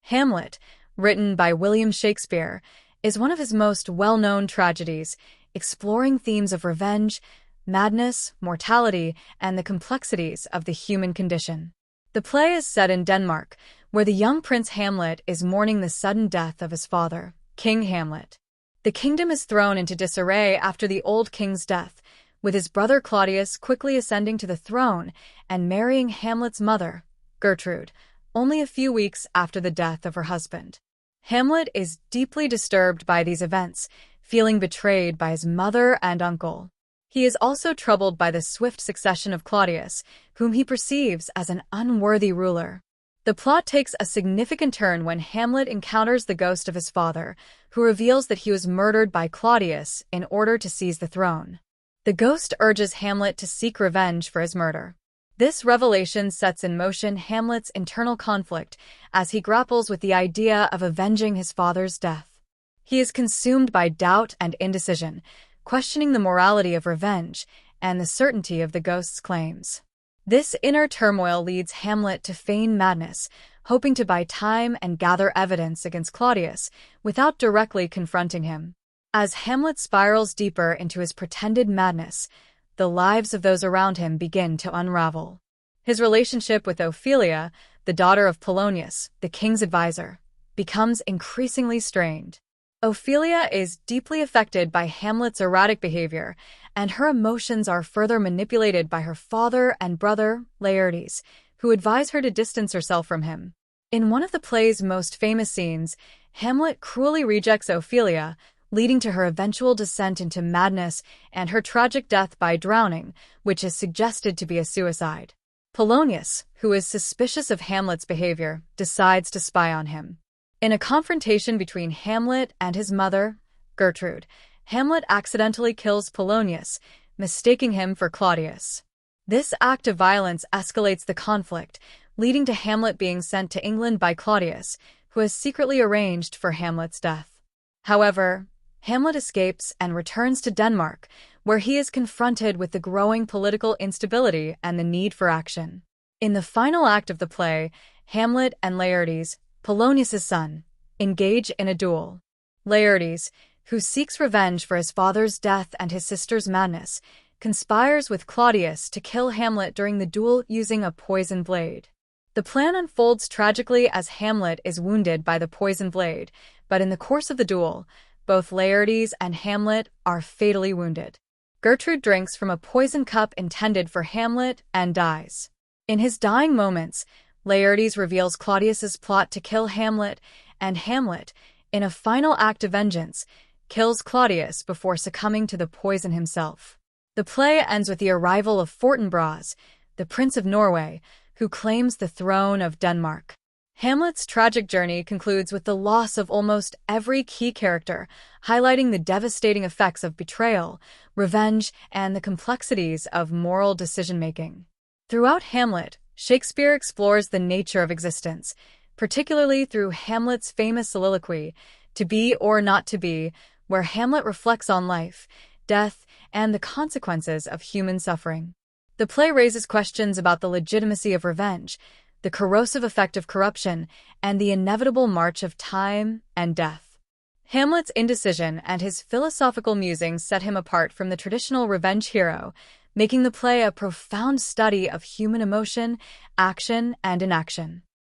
Hamlet, written by William Shakespeare, is one of his most well-known tragedies, exploring themes of revenge, madness, mortality, and the complexities of the human condition. The play is set in Denmark, where the young Prince Hamlet is mourning the sudden death of his father, King Hamlet. The kingdom is thrown into disarray after the old king's death, with his brother Claudius quickly ascending to the throne and marrying Hamlet's mother, Gertrude, only a few weeks after the death of her husband. Hamlet is deeply disturbed by these events, feeling betrayed by his mother and uncle. He is also troubled by the swift succession of Claudius, whom he perceives as an unworthy ruler. The plot takes a significant turn when Hamlet encounters the ghost of his father, who reveals that he was murdered by Claudius in order to seize the throne. The ghost urges Hamlet to seek revenge for his murder. This revelation sets in motion Hamlet's internal conflict as he grapples with the idea of avenging his father's death. He is consumed by doubt and indecision, questioning the morality of revenge and the certainty of the ghost's claims. This inner turmoil leads Hamlet to feign madness, hoping to buy time and gather evidence against Claudius without directly confronting him. As Hamlet spirals deeper into his pretended madness, the lives of those around him begin to unravel. His relationship with Ophelia, the daughter of Polonius, the king's advisor, becomes increasingly strained. Ophelia is deeply affected by Hamlet's erratic behavior, and her emotions are further manipulated by her father and brother, Laertes, who advise her to distance herself from him. In one of the play's most famous scenes, Hamlet cruelly rejects Ophelia, leading to her eventual descent into madness and her tragic death by drowning, which is suggested to be a suicide. Polonius, who is suspicious of Hamlet's behavior, decides to spy on him. In a confrontation between Hamlet and his mother, Gertrude, Hamlet accidentally kills Polonius, mistaking him for Claudius. This act of violence escalates the conflict, leading to Hamlet being sent to England by Claudius, who has secretly arranged for Hamlet's death. However, Hamlet escapes and returns to Denmark, where he is confronted with the growing political instability and the need for action. In the final act of the play, Hamlet and Laertes, Polonius's son, engage in a duel. Laertes, who seeks revenge for his father's death and his sister's madness, conspires with Claudius to kill Hamlet during the duel using a poison blade. The plan unfolds tragically as Hamlet is wounded by the poison blade, but in the course of the duel, both Laertes and Hamlet are fatally wounded. Gertrude drinks from a poison cup intended for Hamlet and dies. In his dying moments, Laertes reveals Claudius's plot to kill Hamlet, and Hamlet, in a final act of vengeance, kills Claudius before succumbing to the poison himself. The play ends with the arrival of Fortinbras, the Prince of Norway, who claims the throne of Denmark. Hamlet's tragic journey concludes with the loss of almost every key character, highlighting the devastating effects of betrayal, revenge, and the complexities of moral decision-making. Throughout Hamlet, Shakespeare explores the nature of existence, particularly through Hamlet's famous soliloquy, To Be or Not to Be, where Hamlet reflects on life, death, and the consequences of human suffering. The play raises questions about the legitimacy of revenge, the corrosive effect of corruption, and the inevitable march of time and death. Hamlet's indecision and his philosophical musings set him apart from the traditional revenge hero, making the play a profound study of human emotion, action, and inaction.